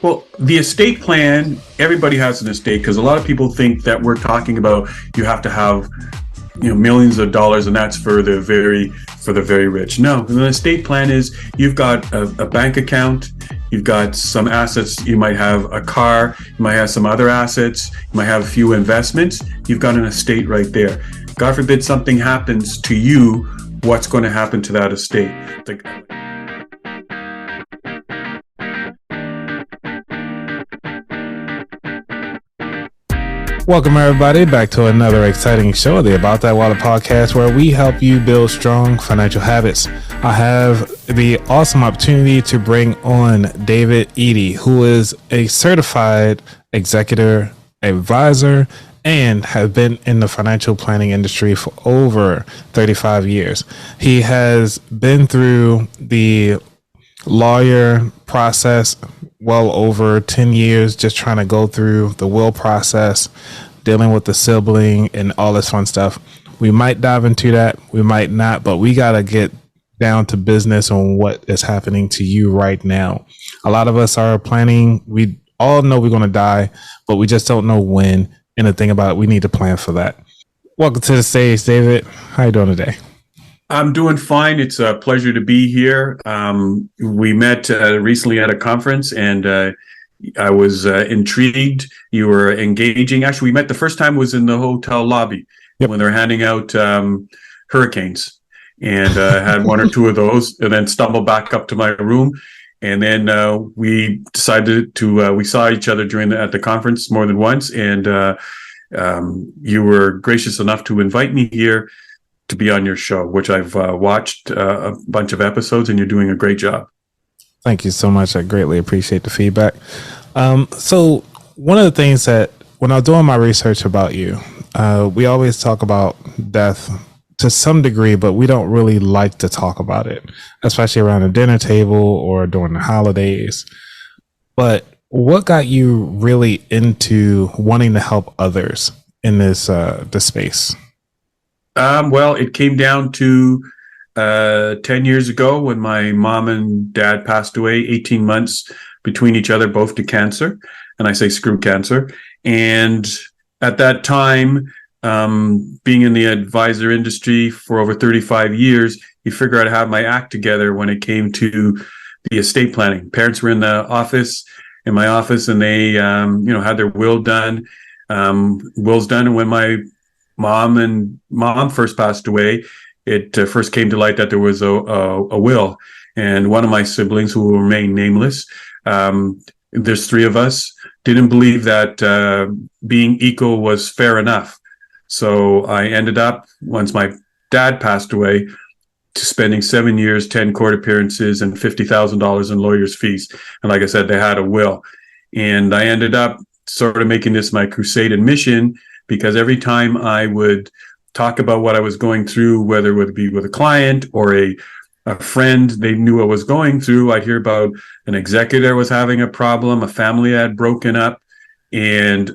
Well, the estate plan, everybody has an estate because a lot of people think that we're talking about you have to have millions of dollars and that's for the very rich. No, an estate plan is you've got a bank account, you've got some assets, you might have a car, you might have some other assets, you might have a few investments, you've got an estate right there. God forbid something happens to you, what's going to happen to that estate? Welcome everybody back to another exciting show of the About That Water podcast, where we help you build strong financial habits. I have the awesome opportunity to bring on David Edey, who is a certified executor, advisor, and has been in the financial planning industry for over 35 years. He has been through the lawyer process well over 10 years, just trying to go through the will process, dealing with the sibling and all this fun stuff. We might dive into that, we might not, but we got to get down to business on what is happening to you right now. A lot of us are planning. We all know we're going to die, but we just don't know when. And the thing about it, we need to plan for that. Welcome to the stage, David. How you doing today? I'm doing fine. It's a pleasure to be here. We met recently at a conference, and I was intrigued. You were engaging. Actually, we met the first time was in the hotel lobby. Yep. When they were handing out hurricanes, and had one or two of those, and then stumbled back up to my room. And then we decided to, we saw each other at the conference more than once, and you were gracious enough to invite me here to be on your show, which I've watched a bunch of episodes, and you're doing a great job. Thank you so much. I greatly appreciate the feedback. So one of the things that when I was doing my research about you, we always talk about death to some degree, but we don't really like to talk about it, especially around a dinner table or during the holidays. But what got you really into wanting to help others in this space? Well, it came down to 10 years ago when my mom and dad passed away, 18 months between each other, both to cancer. And I say screw cancer. And at that time, being in the advisor industry for over 35 years, you figure out how to have my act together when it came to the estate planning. Parents were in my office, and they, had their will done, wills done. And when my mom first passed away, it first came to light that there was a will, and one of my siblings, who will remain nameless, there's three of us, didn't believe that being equal was fair enough. So I ended up, once my dad passed away, to spending 7 years, 10 court appearances, and $50,000 in lawyers' fees. And like I said, they had a will, and I ended up sort of making this my crusade and mission, because every time I would talk about what I was going through, whether it would be with a client or a friend they knew I was going through, I'd hear about an executor was having a problem, a family had broken up, and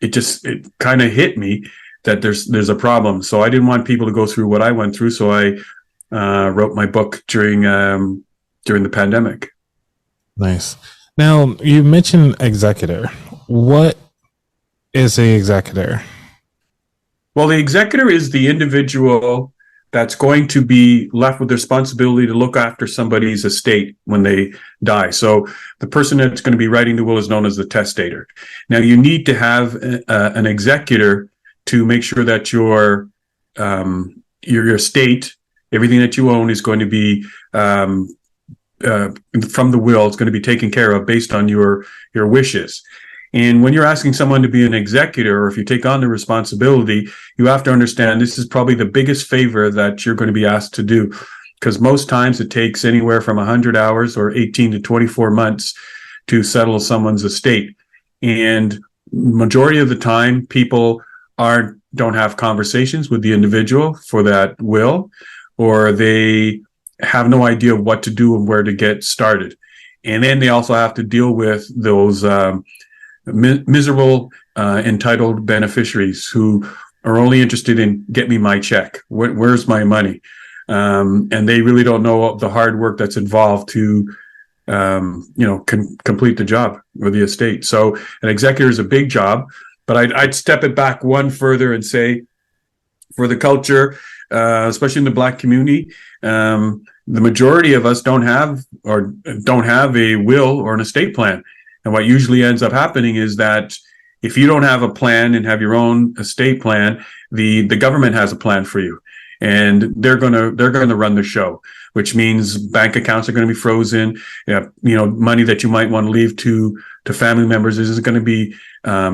it kind of hit me that there's a problem. So I didn't want people to go through what I went through, so I wrote my book during the pandemic. Nice. Now, you mentioned executor. What is the executor? Well, the executor is the individual that's going to be left with the responsibility to look after somebody's estate when they die. So the person that's going to be writing the will is known as the testator. Now, you need to have an executor to make sure that your estate, everything that you own, is going to be from the will. It's going to be taken care of based on your wishes. And when you're asking someone to be an executor, or if you take on the responsibility, you have to understand this is probably the biggest favor that you're going to be asked to do, because most times it takes anywhere from 100 hours or 18 to 24 months to settle someone's estate. And majority of the time, people don't have conversations with the individual for that will, or they have no idea what to do and where to get started. And then they also have to deal with those miserable entitled beneficiaries who are only interested in get me my check. Where's my money? And they really don't know the hard work that's involved to complete the job or the estate. So an executor is a big job, but I'd step it back one further and say, for the culture, especially in the Black community, the majority of us don't have a will or an estate plan. And what usually ends up happening is that if you don't have a plan and have your own estate plan, the government has a plan for you, and they're gonna run the show, which means bank accounts are going to be frozen. Money that you might want to leave to family members isn't going to be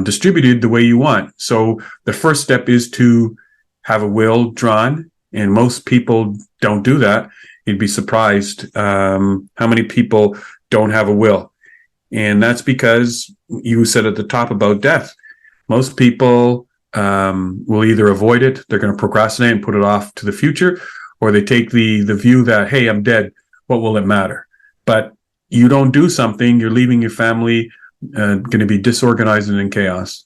distributed the way you want. So the first step is to have a will drawn, and most people don't do that. You'd be surprised how many people don't have a will. And that's because you said at the top about death. Most people will either avoid it, they're going to procrastinate and put it off to the future, or they take the view that, hey, I'm dead, what will it matter? But you don't do something, you're leaving your family going to be disorganized and in chaos.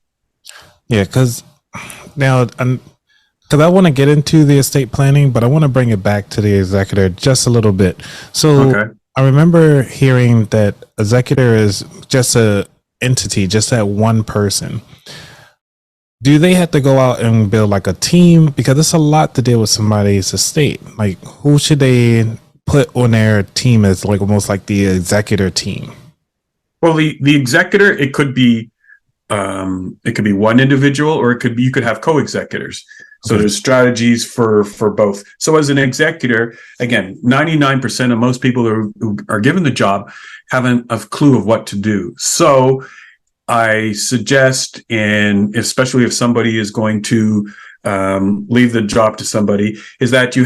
Yeah, because I want to get into the estate planning, but I want to bring it back to the executor just a little bit. So okay. I remember hearing that executor is just a entity, just that one person. Do they have to go out and build like a team? Because it's a lot to deal with somebody's estate. Like, who should they put on their team as like almost like the executor team? Well, the executor, it could be one individual, or you could have co-executors. So there's strategies for both. So as an executor, again, 99% of most people who are given the job haven't a clue of what to do. So I suggest, and especially if somebody is going to leave the job to somebody, is that you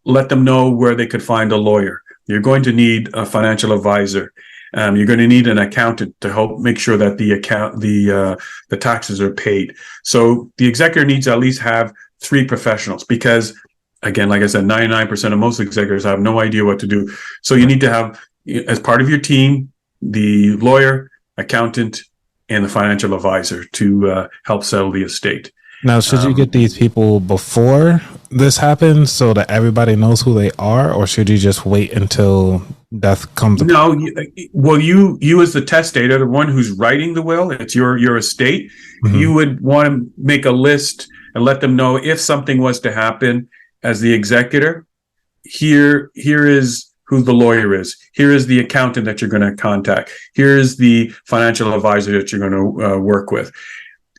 let them know where they could find a lawyer. You're going to need a financial advisor. You're going to need an accountant to help make sure that the taxes are paid. So the executor needs to at least have 3 professionals, because, again, like I said, 99% of most executors have no idea what to do. So you need to have, as part of your team, the lawyer, accountant, and the financial advisor to help settle the estate. Now, should you get these people before this happens so that everybody knows who they are, or should you just wait until death comes? No, you as the testator, the one who's writing the will, it's your estate. Mm-hmm. You would want to make a list and let them know if something was to happen as the executor. Here is who the lawyer is. Here is the accountant that you're going to contact. Here is the financial advisor that you're going to work with.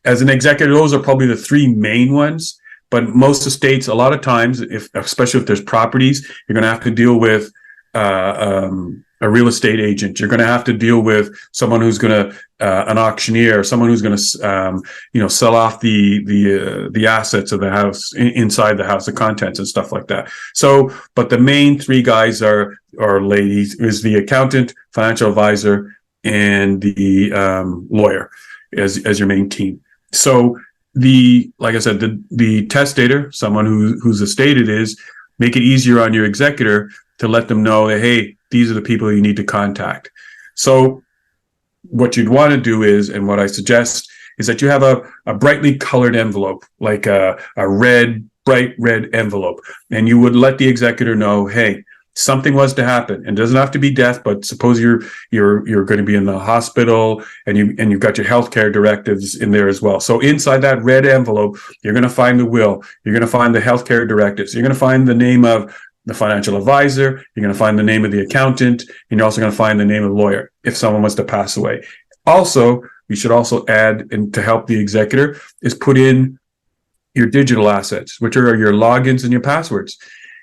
As an executor, those are probably the 3 main ones. But most estates, a lot of times, especially if there's properties, you're going to have to deal with a real estate agent. You're going to have to deal with someone who's going to an auctioneer, someone who's going to sell off the assets of the house, inside the house, the contents and stuff like that. So, but the main 3 guys or ladies is the accountant, financial advisor, and the lawyer as your main team. So like I said, the testator, someone whose estate it is, make it easier on your executor to let them know that, hey, these are the people you need to contact. So what you'd want to do is, and what I suggest, is that you have a brightly colored envelope, like a bright red envelope. And you would let the executor know, hey, something was to happen, and it doesn't have to be death, but suppose you're going to be in the hospital and you've got your healthcare directives in there as well. So inside that red envelope, you're going to find the will, you're going to find the healthcare directives, you're going to find the name of the financial advisor, you're going to find the name of the accountant, and you're also going to find the name of the lawyer if someone was to pass away. Also, you should also add, and to help the executor, is put in your digital assets, which are your logins and your passwords.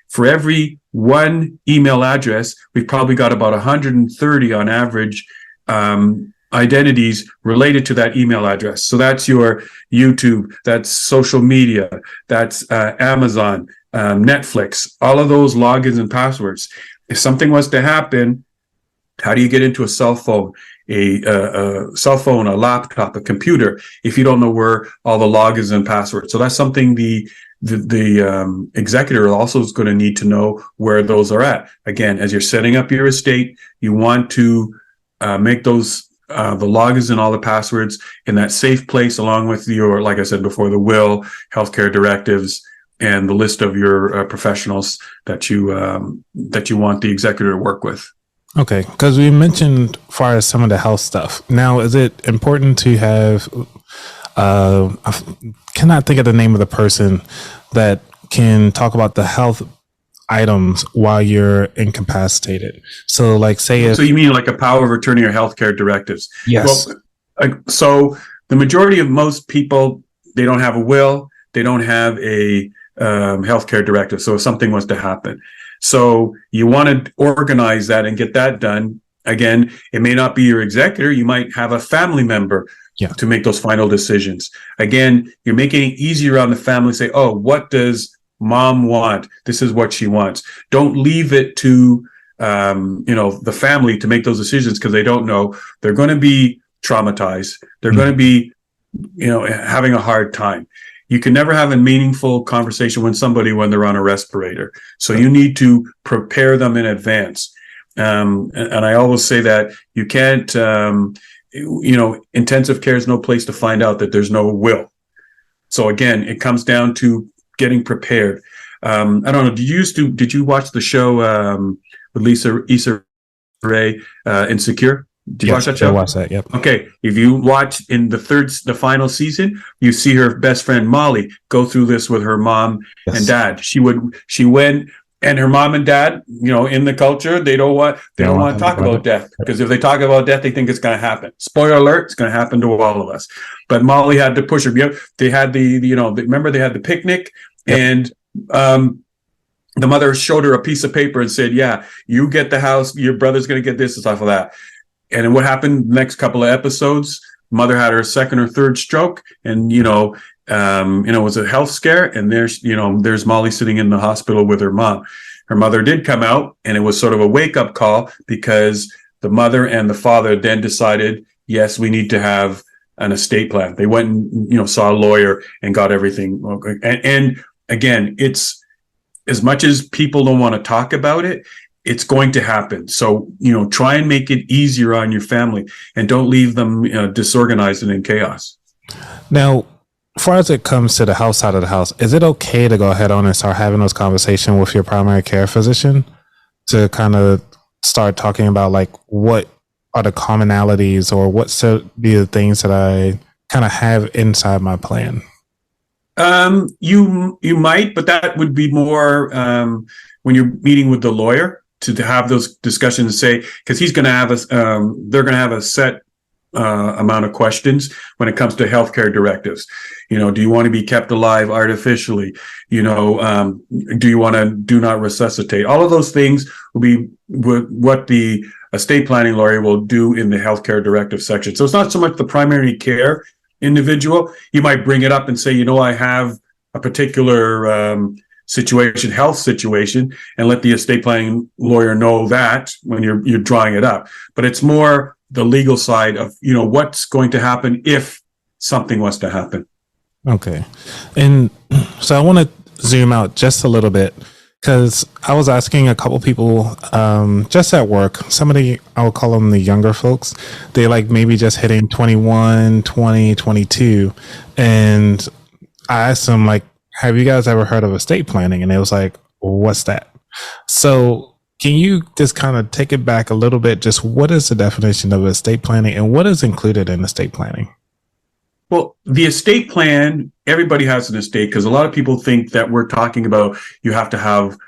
For every one email address, we've probably got about 130 on average identities related to that email address. So that's your YouTube, that's social media, that's Amazon, Netflix, all of those logins and passwords. If something was to happen, how do you get into a cell phone, a cell phone, a laptop, a computer, if you don't know where all the logins and passwords? So that's something the executor also is going to need to know where those are at. Again, as you're setting up your estate, you want to make those the logins and all the passwords in that safe place, along with your, like I said before, the will, healthcare directives, and the list of your professionals that you want the executor to work with. Okay, because we mentioned far as some of the health stuff. Now, is it important to have? Cannot think of the name of the person that can talk about the health items while you're incapacitated. So, like, say if So you mean like a power of attorney or healthcare directives? yes, Well, so the majority of most people, they don't have a will, they don't have a healthcare directive. So if something was to happen, so you want to organize that and get that done. Again, it may not be your executor. You might have a family member yeah, to make those final decisions. Again, you're making it easier on the family. Say, oh, what does mom want? This is what she wants. Don't leave it to the family to make those decisions because they don't know. They're going to be traumatized. They're going to be, having a hard time. You can never have a meaningful conversation when they're on a respirator. So you need to prepare them in advance. And I always say that you can't, intensive care is no place to find out that there's no will. So again, it comes down to getting prepared. I don't know. Did you watch the show with Issa Rae, Insecure? Did you watch that show? I watched that. Yep. Okay. If you watch in the final season, you see her best friend Molly go through this with her mom and dad. She went, and her mom and dad, in the culture, they don't want to talk about death, because if they talk about death, they think it's going to happen. Spoiler alert, it's going to happen to all of us. But Molly had to push her. They had remember they had the picnic, and the mother showed her a piece of paper and said, yeah, you get the house, your brother's going to get this and stuff like that. And then what happened next couple of episodes, mother had her second or third stroke, and it was a health scare. And there's Molly sitting in the hospital with her mom. Her mother did come out, and it was sort of a wake up call, because the mother and the father then decided, yes, we need to have an estate plan. They went and, saw a lawyer and got everything. And again, it's, as much as people don't want to talk about it, it's going to happen. So, try and make it easier on your family, and don't leave them disorganized and in chaos. Now, as far as it comes to the health side of the house, is it okay to go ahead on and start having those conversations with your primary care physician to kind of start talking about, like, what are the commonalities, or what should be the things that I kind of have inside my plan? You might, but that would be more when you're meeting with the lawyer to have those discussions, and say, because he's going to have they're going to have a set amount of questions when it comes to healthcare directives. Do you want to be kept alive artificially? Do you want to do not resuscitate? All of those things will be what the estate planning lawyer will do in the healthcare directive section. So it's not so much the primary care individual. You might bring it up and say, I have a particular health situation, and let the estate planning lawyer know that when you're drawing it up. But it's more the legal side of, what's going to happen if something was to happen. Okay. And so I want to zoom out just a little bit, because I was asking a couple people just at work, somebody, I would call them the younger folks. They like maybe just hitting 21, 20, 22. And I asked them, like, have you guys ever heard of estate planning? And it was like, what's that? So can you just kind of take it back a little bit? Just what is the definition of estate planning, and what is included in estate planning? Well, the estate plan, everybody has an estate, because a lot of people think that we're talking about you have to have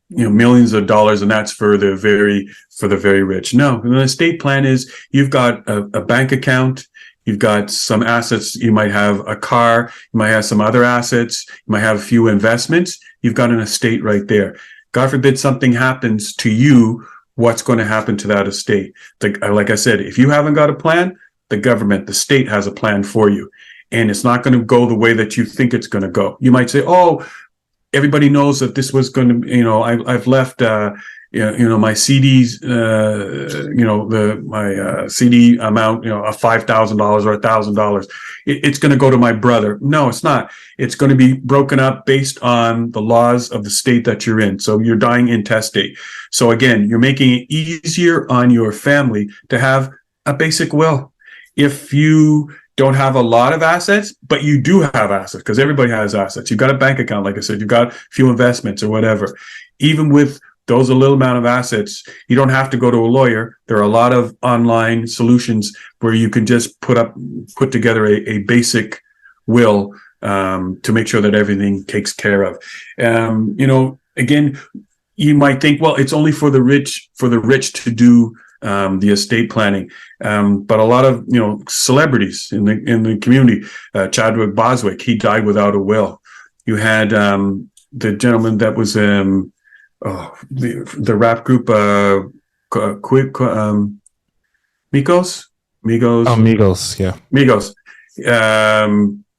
millions of dollars, and that's for the very rich. No, an estate plan is, you've got a bank account, you've got some assets, you might have a car, you might have some other assets, you might have a few investments. You've got an estate right there. God forbid something happens to you, what's going to happen to that estate? Like I said, if you haven't got a plan, the government, the state has a plan for you, and it's not going to go the way that you think it's going to go. You might say, oh, everybody knows that this was going to, I've left, my CDs, my CD amount, of $5,000 or $1,000. It's going to go to my brother. No, it's not. It's going to be broken up based on the laws of the state that you're in. So you're dying intestate. So again, you're making it easier on your family to have a basic will. If you don't have a lot of assets, but you do have assets, because everybody has assets. You've got a bank account, like I said, you've got a few investments or whatever. Even with those a little amount of assets, you don't have to go to a lawyer. There are a lot of online solutions where you can just put together a basic will to make sure that everything takes care of. Again, you might think, well, it's only for the rich to do the estate planning. But a lot of celebrities in the community, Chadwick Boswick, he died without a will. You had the gentleman that was the rap group Migos. Oh, Migos, yeah. Migos.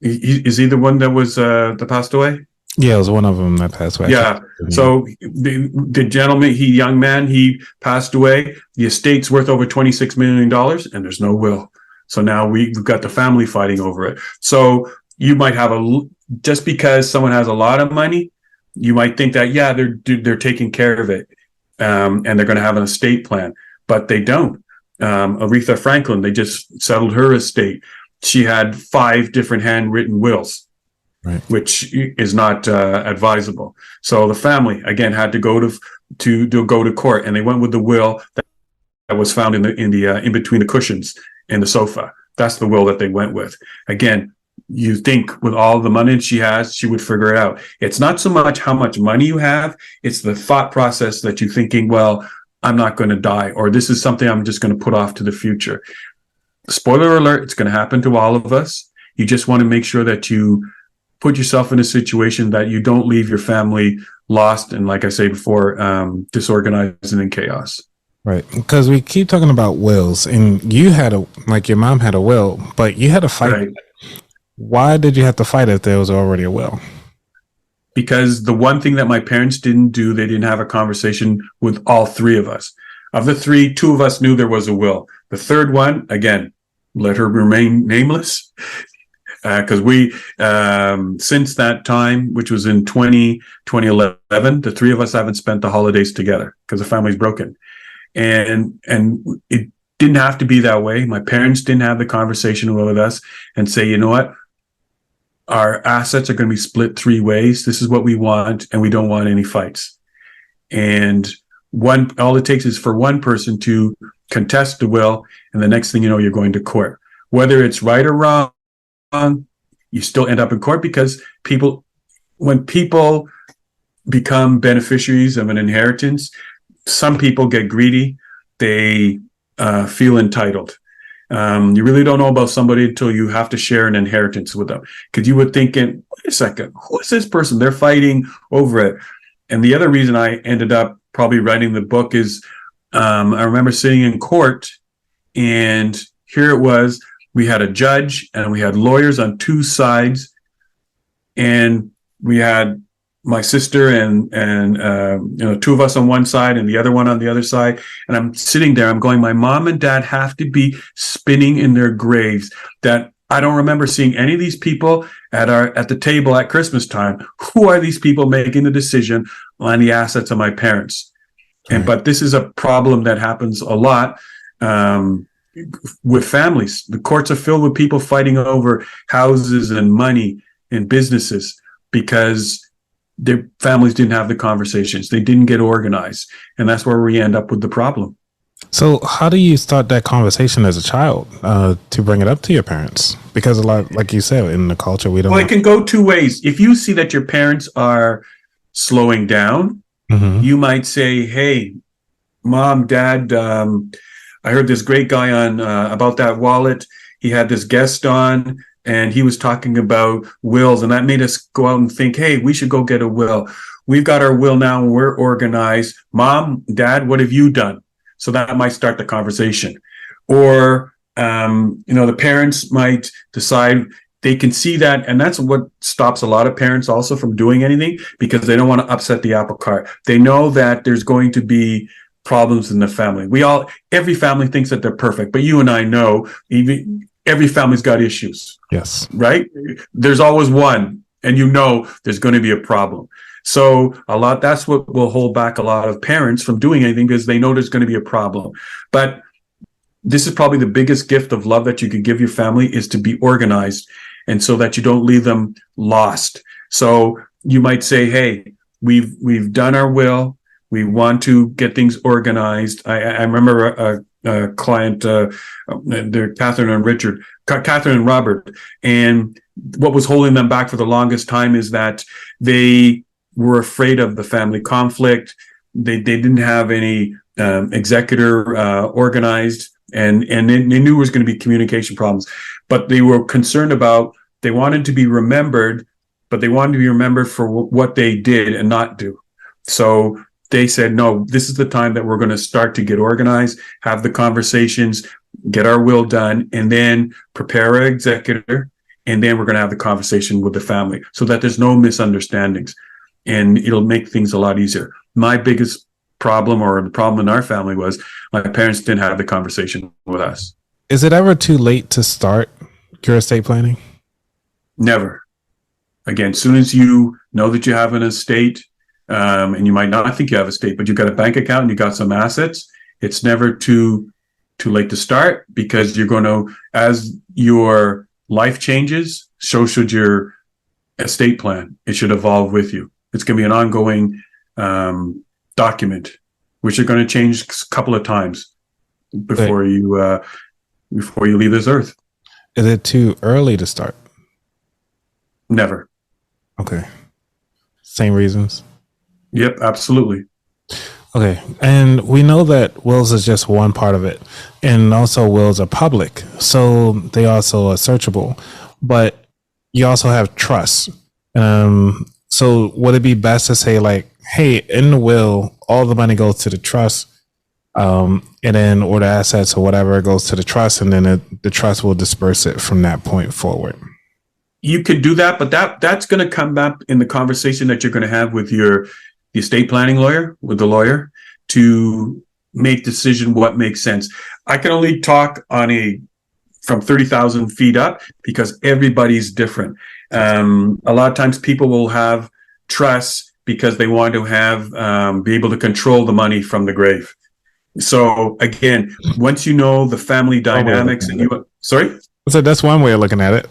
Is he the one that was that passed away? Yeah, it was one of them that passed away. Yeah. So the gentleman, young man, he passed away. The estate's worth over $26 million, and there's no will. So now we've got the family fighting over it. So you might have just because someone has a lot of money, you might think that, yeah, they're taking care of it, and they're going to have an estate plan, but they don't. Aretha Franklin, they just settled her estate. She had 5 different handwritten wills. Right. Which is not advisable. So the family again had to go to court, and they went with the will that was found in between the cushions in the sofa. That's the will that they went with. Again, you think with all the money she has, she would figure it out. It's not so much how much money you have; it's the thought process that you're thinking. Well, I'm not going to die, or this is something I'm just going to put off to the future. Spoiler alert: it's going to happen to all of us. You just want to make sure that you put yourself in a situation that you don't leave your family lost and, like I say before, disorganized and in chaos. Right. Because we keep talking about wills, and you had your mom had a will, but you had to fight. Right. Why did you have to fight if there was already a will? Because the one thing that my parents didn't do, they didn't have a conversation with all 3 of us. Of the 3, 2 of us knew there was a will. The third one, again, let her remain nameless. Because we, since that time, which was in 2011, the 3 of us haven't spent the holidays together because the family's broken. And it didn't have to be that way. My parents didn't have the conversation with us and say, you know what? Our assets are going to be split 3 ways. This is what we want, and we don't want any fights. And all it takes is for one person to contest the will, and the next thing you know, you're going to court. Whether it's right or wrong, you still end up in court, because when people become beneficiaries of an inheritance, some people get greedy. They feel entitled. You really don't know about somebody until you have to share an inheritance with them, because you would think, wait a second, who is this person? They're fighting over it. And the other reason I ended up probably writing the book is I remember sitting in court, and here it was. We had a judge and we had lawyers on 2 sides, and we had my sister and 2 of us on one side and the other one on the other side. And I'm sitting there, I'm going, my mom and dad have to be spinning in their graves that I don't remember seeing any of these people at the table at Christmas time. Who are these people making the decision on the assets of my parents? Right. But this is a problem that happens a lot. With families, the courts are filled with people fighting over houses and money and businesses because their families didn't have the conversations. They didn't get organized. And that's where we end up with the problem. So how do you start that conversation as a child to bring it up to your parents? Because a lot, like you said, in the culture, we don't. Well, it can go 2 ways. If you see that your parents are slowing down, you might say, hey, Mom, Dad, I heard this great guy on about that wallet. He had this guest on, and he was talking about wills, and that made us go out and think, hey, we should go get a will. We've got our will now, and we're organized. Mom, Dad, what have you done? So that might start the conversation. Or, the parents might decide they can see that, and that's what stops a lot of parents also from doing anything, because they don't want to upset the apple cart. They know that there's going to be problems in the family. Every family thinks that they're perfect, but you and I know every family's got issues. Yes. Right? There's always one, and there's going to be a problem. So that's what will hold back a lot of parents from doing anything, because they know there's going to be a problem. But this is probably the biggest gift of love that you could give your family, is to be organized, and so that you don't leave them lost. So you might say, hey, we've done our will. We want to get things organized. I remember a client, they're Catherine and Robert, and what was holding them back for the longest time is that they were afraid of the family conflict. They didn't have any executor organized, and they knew there was going to be communication problems, but they were concerned about, they wanted to be remembered, but they wanted to be remembered for what they did and not do. So they said, no, this is the time that we're going to start to get organized, have the conversations, get our will done, and then prepare an executor. And then we're going to have the conversation with the family so that there's no misunderstandings, and it'll make things a lot easier. My biggest problem, or the problem in our family, was my parents didn't have the conversation with us. Is it ever too late to start your estate planning? Never. Again, as soon as you know that you have an estate, and you might not think you have a estate, but you've got a bank account and you got some assets, it's never too late to start, because you're going to, as your life changes, so should your estate plan. It should evolve with you. It's going to be an ongoing document, which you're going to change a couple of times before you leave this earth. Is it too early to start? Never. Okay. Same reasons? Yep, absolutely. Okay. And we know that wills is just one part of it. And also wills are public, so they also are searchable. But you also have trusts. So would it be best to say, like, hey, in the will, all the money goes to the trust, and then, or the assets or whatever goes to the trust, and then the trust will disperse it from that point forward? You could do that, but that's going to come back in the conversation that you're going to have with the estate planning lawyer, with the lawyer, to make decision what makes sense. I can only talk from 30,000 feet up, because everybody's different. A lot of times people will have trusts because they want to be able to control the money from the grave. So again, once you know the family dynamics, sorry? So that's one way of looking at it.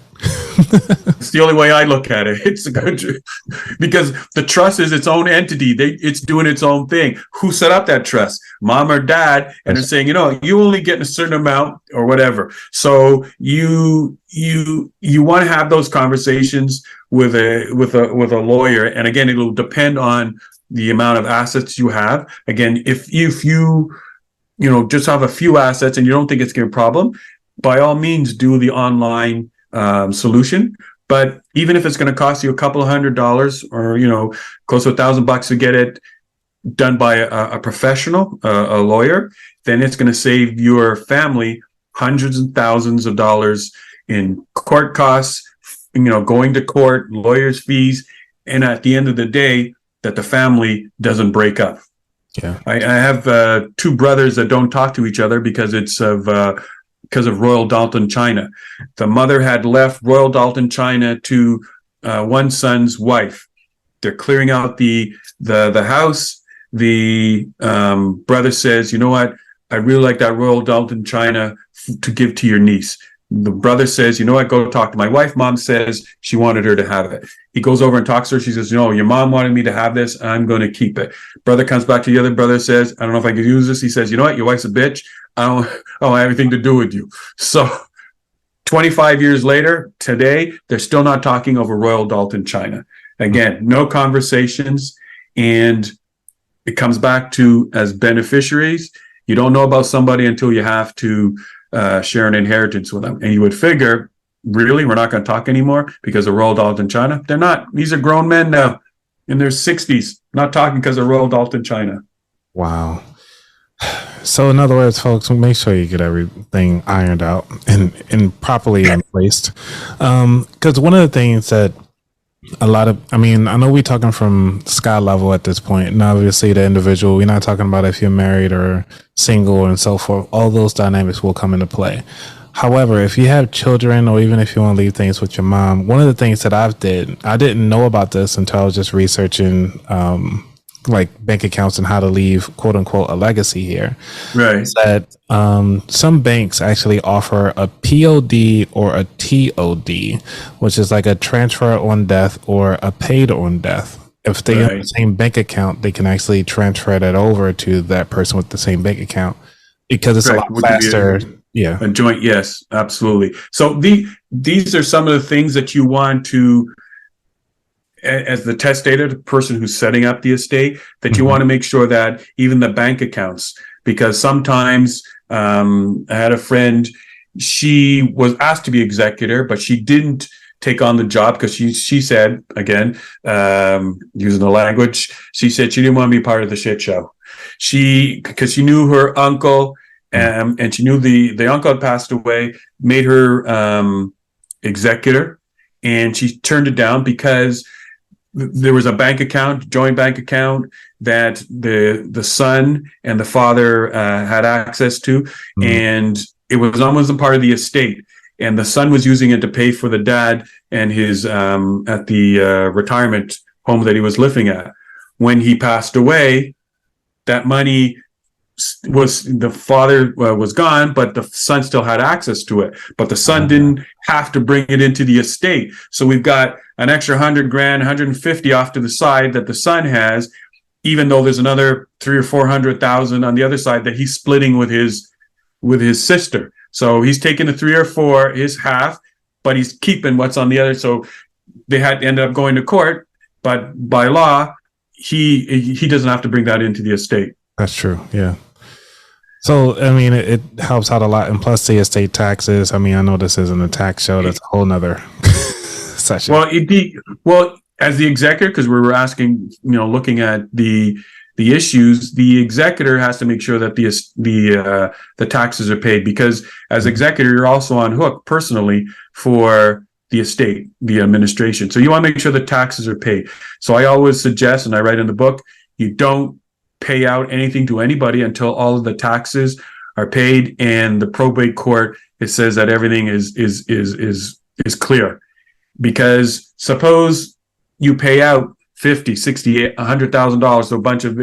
It's the only way I look at it. It's a good, because the trust is its own entity. It's doing its own thing. Who set up that trust? Mom or dad? And they're saying, you only get a certain amount or whatever. So you want to have those conversations with a lawyer. And again, it'll depend on the amount of assets you have. Again, if you just have a few assets and you don't think it's going to be a problem, by all means do the online solution. But even if it's going to cost you a couple of $100 or close to $1,000 to get it done by a professional, a lawyer, then it's going to save your family hundreds and thousands of dollars in court costs, going to court, lawyers' fees, and at the end of the day, that the family doesn't break up. Yeah, I have two brothers that don't talk to each other because of Royal Dalton China. The mother had left Royal Dalton China to one son's wife. They're clearing out the house. The brother says, you know what? I really like that Royal Dalton China to give to your niece. The brother says, you know what? Go talk to my wife. Mom says she wanted her to have it. He goes over and talks to her. She says, no, your mom wanted me to have this. I'm going to keep it. Brother comes back to the other brother, says, I don't know if I can use this. He says, you know what? Your wife's a bitch. I don't have anything to do with you. So 25 years later, today, they're still not talking over Royal Dalton China. Again, no conversations. And it comes back to, as beneficiaries, you don't know about somebody until you have to share an inheritance with them. And you would figure, really, we're not going to talk anymore because of Royal Dalton China? They're not. These are grown men now in their 60s, not talking because of Royal Dalton China. Wow. So in other words, folks, make sure you get everything ironed out and properly placed. Because one of the things that I know we're talking from sky level at this point, and obviously the individual, we're not talking about if you're married or single and so forth. All those dynamics will come into play. However, if you have children, or even if you want to leave things with your mom, one of the things that I didn't know about this until I was just researching like bank accounts and how to leave, quote unquote, a legacy here. Right. Is that some banks actually offer a POD or a TOD, which is like a transfer on death or a paid on death. if they have the same bank account, they can actually transfer that over to that person with the same bank account because it's a lot faster. A joint, yes, absolutely. So these are some of the things that you want to, as the testator, the person who's setting up the estate, that you want to make sure that even the bank accounts, because sometimes I had a friend, she was asked to be executor, but she didn't take on the job because she said, again, using the language, she said she didn't want to be part of the shit show. Because she knew her uncle, and she knew the uncle had passed away, made her executor, and she turned it down because there was a bank account, joint bank account, that the son and the father had access to, and it was almost a part of the estate. And the son was using it to pay for the dad and his at the retirement home that he was living at. When he passed away, that money was, the father was gone, but the son still had access to it. But the son didn't have to bring it into the estate. So we've got an extra 100 grand, 150 off to the side that the son has, even though there's another 300,000 or 400,000 on the other side that he's splitting with his sister. So he's taking the 3 or 4, his half, but he's keeping what's on the other. So they had to end up going to court, but by law, he doesn't have to bring that into the estate. That's true. Yeah. So, I mean, it helps out a lot. And plus the estate taxes. I mean, I know this isn't a tax show. That's a whole nother session. Well, as the executor, because we were asking, looking at the issues, the executor has to make sure that the taxes are paid, because as executor, you're also on hook personally for the estate, the administration. So you want to make sure the taxes are paid. So I always suggest, and I write in the book, you don't pay out anything to anybody until all of the taxes are paid, and the probate court, it says that everything is clear. Because suppose you pay out $50,000, $60,000, $100,000 to a bunch of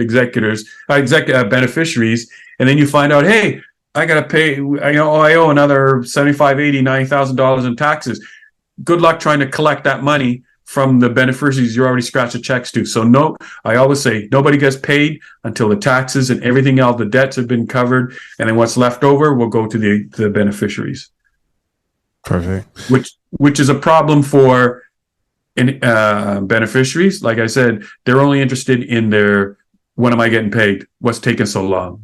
beneficiaries, and then you find out, hey, I got to pay, I owe another $75,000, $80,000, $90,000 in taxes. Good luck trying to collect that money from the beneficiaries you already scratched the checks to. So no, I always say nobody gets paid until the taxes and everything else, the debts have been covered, and then what's left over will go to the beneficiaries. Perfect. Which is a problem for beneficiaries. Like I said, they're only interested in when am I getting paid? What's taking so long?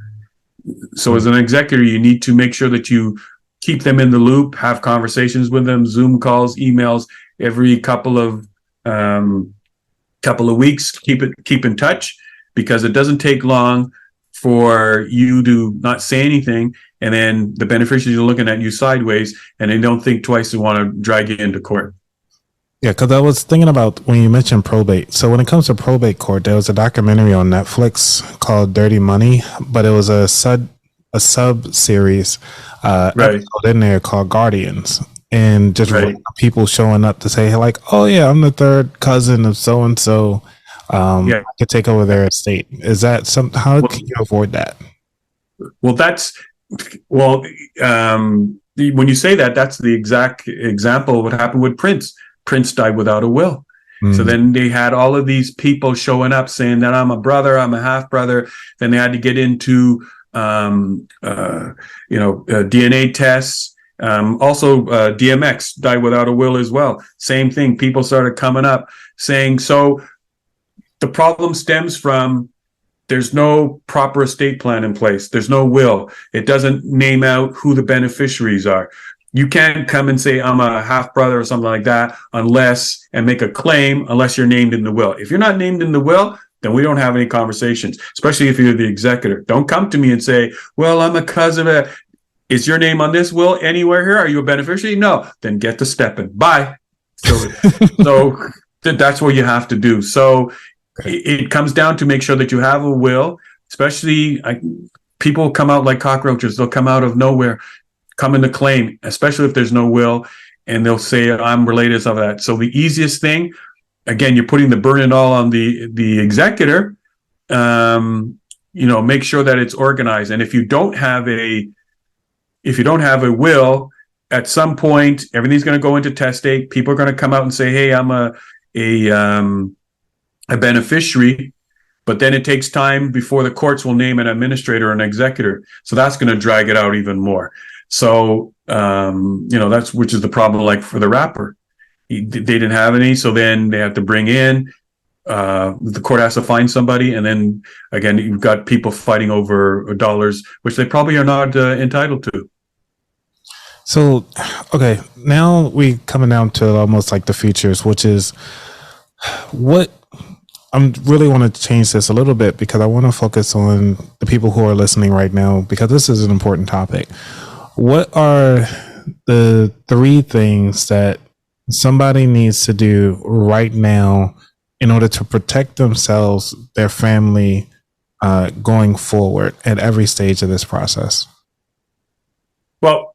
So as an executor, you need to make sure that you keep them in the loop, have conversations with them, Zoom calls, emails, every couple of weeks. Keep in touch, because it doesn't take long for you to not say anything, and then the beneficiaries are looking at you sideways, and they don't think twice and want to drag you into court. Yeah, because I was thinking about when you mentioned probate. So when it comes to probate court, there was a documentary on Netflix called Dirty Money, but it was a sub series episode in there called Guardians, and just people showing up to say like, oh yeah, I'm the third cousin of so and so. I could take over their estate. Is that something? How can you avoid that? Well, when you say that, that's the exact example of what happened with Prince. Prince died without a will. So then they had all of these people showing up saying that I'm a brother, I'm a half brother. Then they had to get into DNA tests. Also, DMX died without a will as well. Same thing. People started coming up saying, so the problem stems from there's no proper estate plan in place. There's no will. It doesn't name out who the beneficiaries are. You can't come and say I'm a half brother or something like that and make a claim unless you're named in the will. If you're not named in the will, then we don't have any conversations, especially if you're the executor. Don't come to me and say, well, I'm a cousin. Is your name on this will anywhere here? Are you a beneficiary? No. Then get to stepping. Bye. So that's what you have to do. So it comes down to make sure that you have a will, especially people come out like cockroaches. They'll come out of nowhere, come in to claim, especially if there's no will, and they'll say, I'm related to that. So the easiest thing, again, you're putting the burden all on the executor. Make sure that it's organized. And if you don't have a will, at some point, everything's going to go into testate. People are going to come out and say, hey, I'm a beneficiary, but then it takes time before the courts will name an administrator or an executor. So that's going to drag it out even more. So, that's, which is the problem, like for the rapper. They didn't have any, so then they have to bring in, the court has to find somebody, and then again, you've got people fighting over dollars, which they probably are not entitled to. So, okay, now we coming down to almost like the futures, which is what I'm really want to change this a little bit, because I want to focus on the people who are listening right now, because this is an important topic. What are the 3 things that somebody needs to do right now in order to protect themselves, their family, going forward at every stage of this process? Well,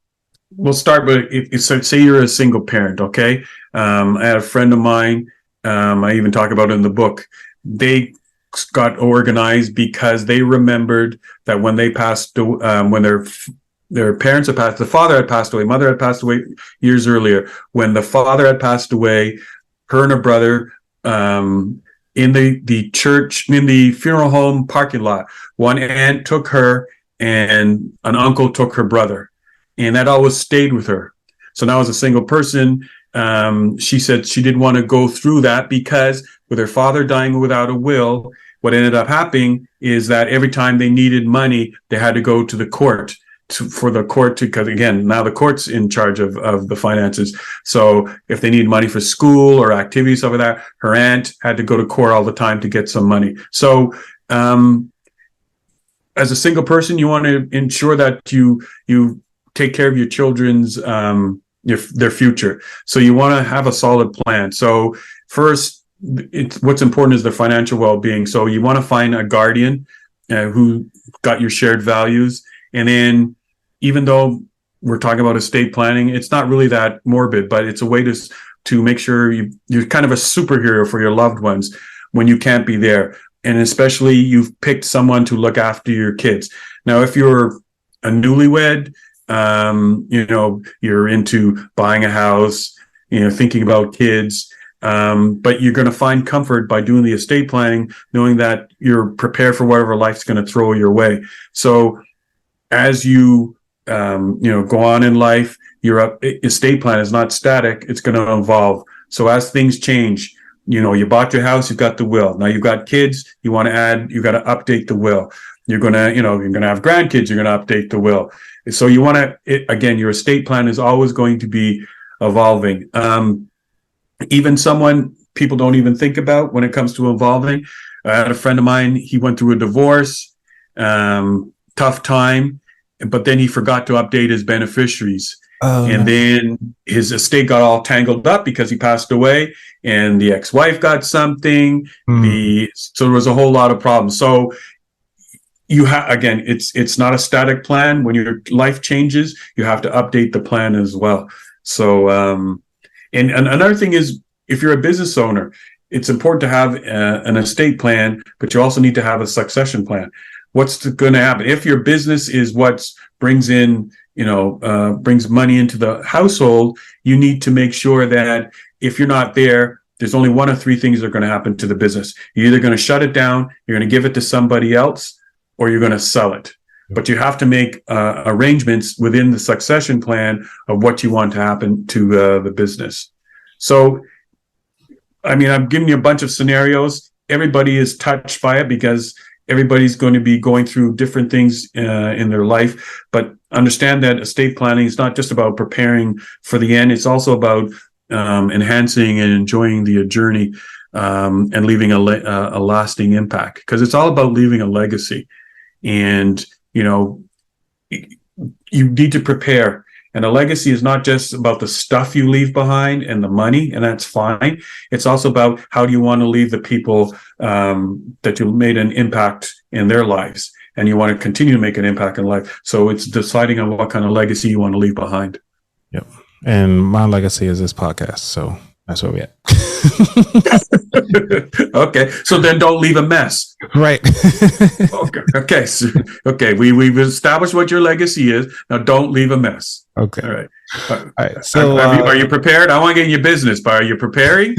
we'll start with, if say you're a single parent, okay? I had a friend of mine, I even talk about it in the book. They got organized because they remembered that when they passed, when their parents had passed, the father had passed away, mother had passed away years earlier. When the father had passed away, her and her brother, in the church, in the funeral home parking lot, one aunt took her and an uncle took her brother, and that always stayed with her. So now, as a single person, she said she didn't want to go through that, because with her father dying without a will, what ended up happening is that every time they needed money, they had to go to the court for the court to, because again, now the court's in charge of the finances. So if they need money for school or activities over that, her aunt had to go to court all the time to get some money. So as a single person, you want to ensure that you take care of your children's their future. So you want to have a solid plan. So first, what's important is their financial well-being. So you want to find a guardian who got your shared values. And then, even though we're talking about estate planning, it's not really that morbid, but it's a way to make sure you're kind of a superhero for your loved ones when you can't be there. And especially, you've picked someone to look after your kids. Now, if you're a newlywed, you're into buying a house, thinking about kids, but you're going to find comfort by doing the estate planning, knowing that you're prepared for whatever life's going to throw your way. So as you go on in life, your estate plan is not static, it's going to evolve. So as things change, you bought your house, you've got the will. Now you've got kids, you want to add, you got to update the will. You're going to have grandkids, you're going to update the will. So you want to, again, your estate plan is always going to be evolving. Even someone people don't even think about when it comes to evolving. I had a friend of mine, he went through a divorce, tough time, but then he forgot to update his beneficiaries. And then his estate got all tangled up because he passed away, and the ex-wife got something. So there was a whole lot of problems. So you have, again, it's not a static plan. When your life changes, you have to update the plan as well. So, and another thing is, if you're a business owner, it's important to have an estate plan, but you also need to have a succession plan. What's going to happen if your business is what brings in, brings money into the household? You need to make sure that if you're not there, there's only one of 3 things that are going to happen to the business. You're either going to shut it down, you're going to give it to somebody else, or you're going to sell it. But you have to make arrangements within the succession plan of what you want to happen to the business. So, I mean, I'm giving you a bunch of scenarios. Everybody is touched by it because everybody's going to be going through different things in their life. But understand that estate planning is not just about preparing for the end. It's also about enhancing and enjoying the journey and leaving a lasting impact, because it's all about leaving a legacy. And, you need to prepare. And a legacy is not just about the stuff you leave behind and the money, and that's fine. It's also about how do you want to leave the people that you made an impact in their lives, and you want to continue to make an impact in life. So it's deciding on what kind of legacy you want to leave behind. Yep. And my legacy is this podcast. So that's where we at. Okay. So then don't leave a mess. Right. Okay. So, we've established what your legacy is. Now don't leave a mess. Okay. All right. All right. So are you prepared? I want to get in your business, but are you preparing?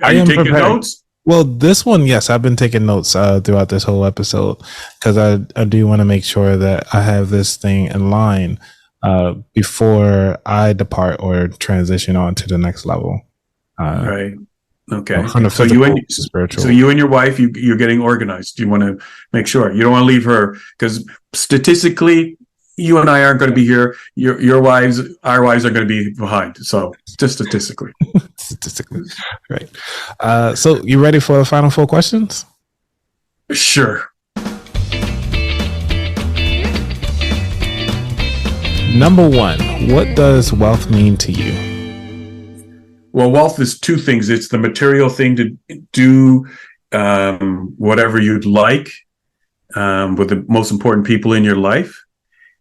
Are you taking notes? Well, this one, yes, I've been taking notes throughout this whole episode because I do want to make sure that I have this thing in line before I depart or transition on to the next level. Right. Okay. From the So physical to spiritual. so you and your wife, you're getting organized. You want to make sure you don't want to leave her, because statistically, you and I aren't going to be here. Our wives are going to be behind. So just statistically. Statistically, right. So you ready for the final 4 questions? Sure. Number 1, what does wealth mean to you? Well, wealth is 2 things. It's the material thing to do whatever you'd like with the most important people in your life.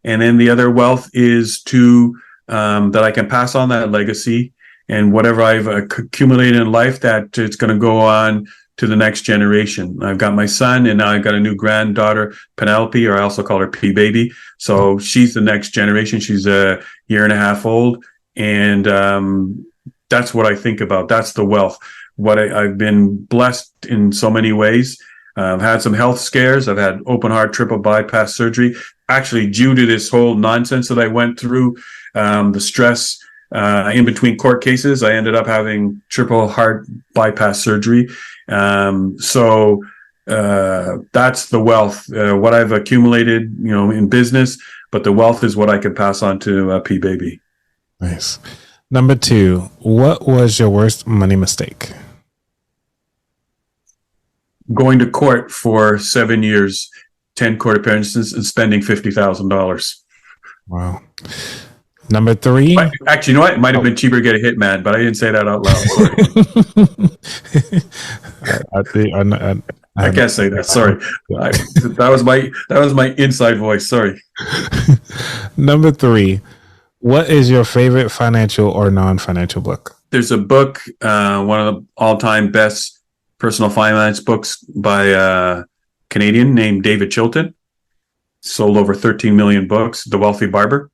And then the other wealth is to that I can pass on that legacy, and whatever I've accumulated in life, that it's going to go on to the next generation. I've got my son, and now I've got a new granddaughter, Penelope, or I also call her P Baby. So she's the next generation. She's a year and a half old. And that's what I think about. That's the wealth. I've been blessed in so many ways. I've had some health scares. I've had open heart triple bypass surgery. Actually, due to this whole nonsense that I went through, the stress in between court cases, I ended up having triple heart bypass surgery. So that's the wealth, what I've accumulated, in business. But the wealth is what I can pass on to P Baby. Nice. Number 2, what was your worst money mistake? Going to court for 7 years, 10 court appearances, and spending $50,000. Wow. Number 3. Actually, you know what? It might have been cheaper to get a hitman, but I didn't say that out loud. I can't say that. Sorry. That was my inside voice. Sorry. Number 3. What is your favorite financial or non-financial book? There's a book, one of the all-time best personal finance books by a Canadian named David Chilton. Sold over 13 million books, The Wealthy Barber.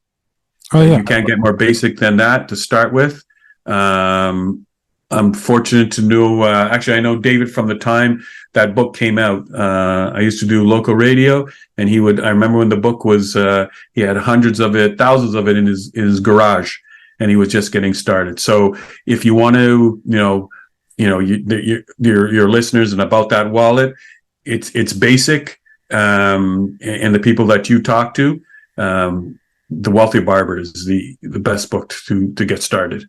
Oh, yeah. You can't get more basic than that to start with. I'm fortunate to know, actually, I know David from the time that book came out. I used to do local radio, and I remember when the book was, he had hundreds of it, thousands of it in his garage, and he was just getting started. So if you want to, your listeners and about that wallet, it's basic. And the people that you talk to, The Wealthy Barber is the best book to get started.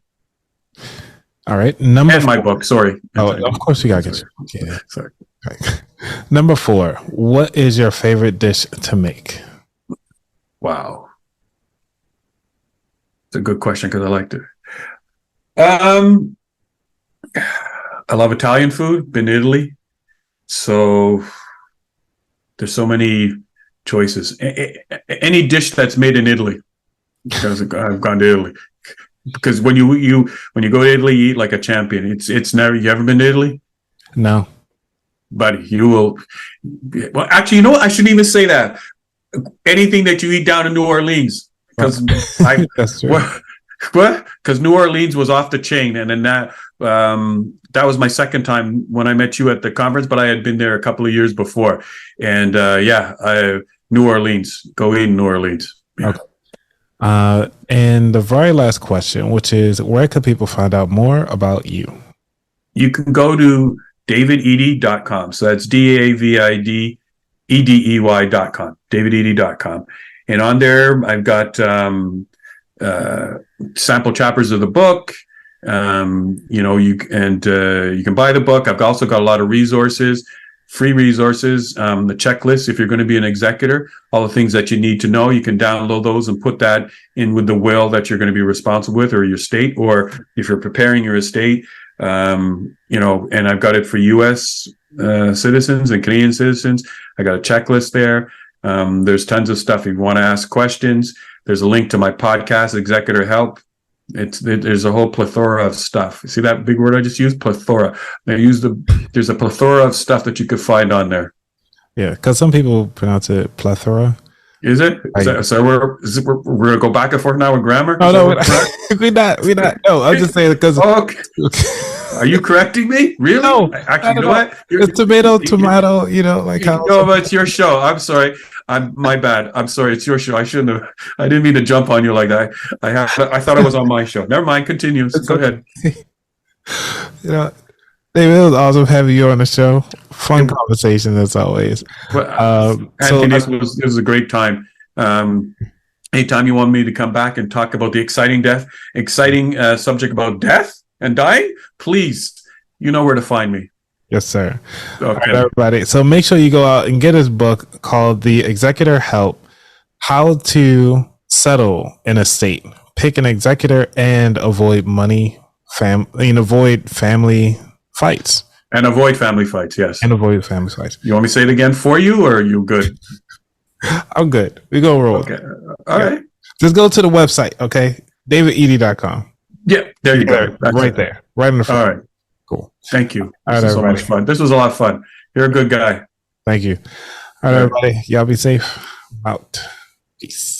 All right. And my book, sorry. Oh, of course you got to get your book. Yeah. Sorry. Right. Number 4, what is your favorite dish to make? Wow. It's a good question because I liked it. I love Italian food, been to Italy. So there's so many choices. Any dish that's made in Italy, because I've gone to Italy. Because when you go to Italy, you eat like a champion. It's never. You ever been to Italy? No, buddy. You will. Well, actually, you know what? I shouldn't even say that. Anything that you eat down in New Orleans, because that's true. What? Because New Orleans was off the chain, and then that was my second time when I met you at the conference. But I had been there a couple of years before, and New Orleans. Go eat in New Orleans. Yeah. Okay. And the very last question, which is, where could people find out more about you? You can go to davidedey.com. So that's DAVIDEDEY.com, davidedey.com. And on there, I've got sample chapters of the book. You can buy the book. I've also got a lot of resources, free resources, the checklist. If you're going to be an executor, all the things that you need to know, you can download those and put that in with the will that you're going to be responsible with, or your state, or if you're preparing your estate, and I've got it for U.S. Citizens and Canadian citizens. I got a checklist there. There's tons of stuff. If you want to ask questions, there's a link to my podcast, Executor Help. There's a whole plethora of stuff. See that big word I just used? Plethora. There's a plethora of stuff that you could find on there. Yeah, because some people pronounce it plethora. Is it? So we're going to go back and forth now with grammar? Oh, no, we're not. No, I'm just saying because. Okay. Are you correcting me? Really? No. Actually, you know what? It's tomato, like how. No, but it's your show. I'm sorry. My bad. I'm sorry. It's your show. I didn't mean to jump on you like that. I thought it was on my show. Never mind. Continue. Go ahead. David, it was awesome having you on the show. Fun conversation as always. Anthony, this was a great time. Anytime you want me to come back and talk about the exciting subject about death and dying, please, you know where to find me. Yes, sir. Okay. All right, everybody. So make sure you go out and get his book called The Executor Help: How to Settle an Estate, Pick an Executor, and Avoid avoid family fights. And avoid family fights, yes. And avoid family fights. You want me to say it again for you, or are you good? I'm good. We go roll. Okay. All right. Just go to the website, okay? DavidEdey.com. Yeah, there you go. That's right there. Right in the front. All right. Cool. Thank you. All right, this was so much fun. This was a lot of fun. You're a good guy. Thank you. All right, everybody. Y'all be safe. Out. Peace.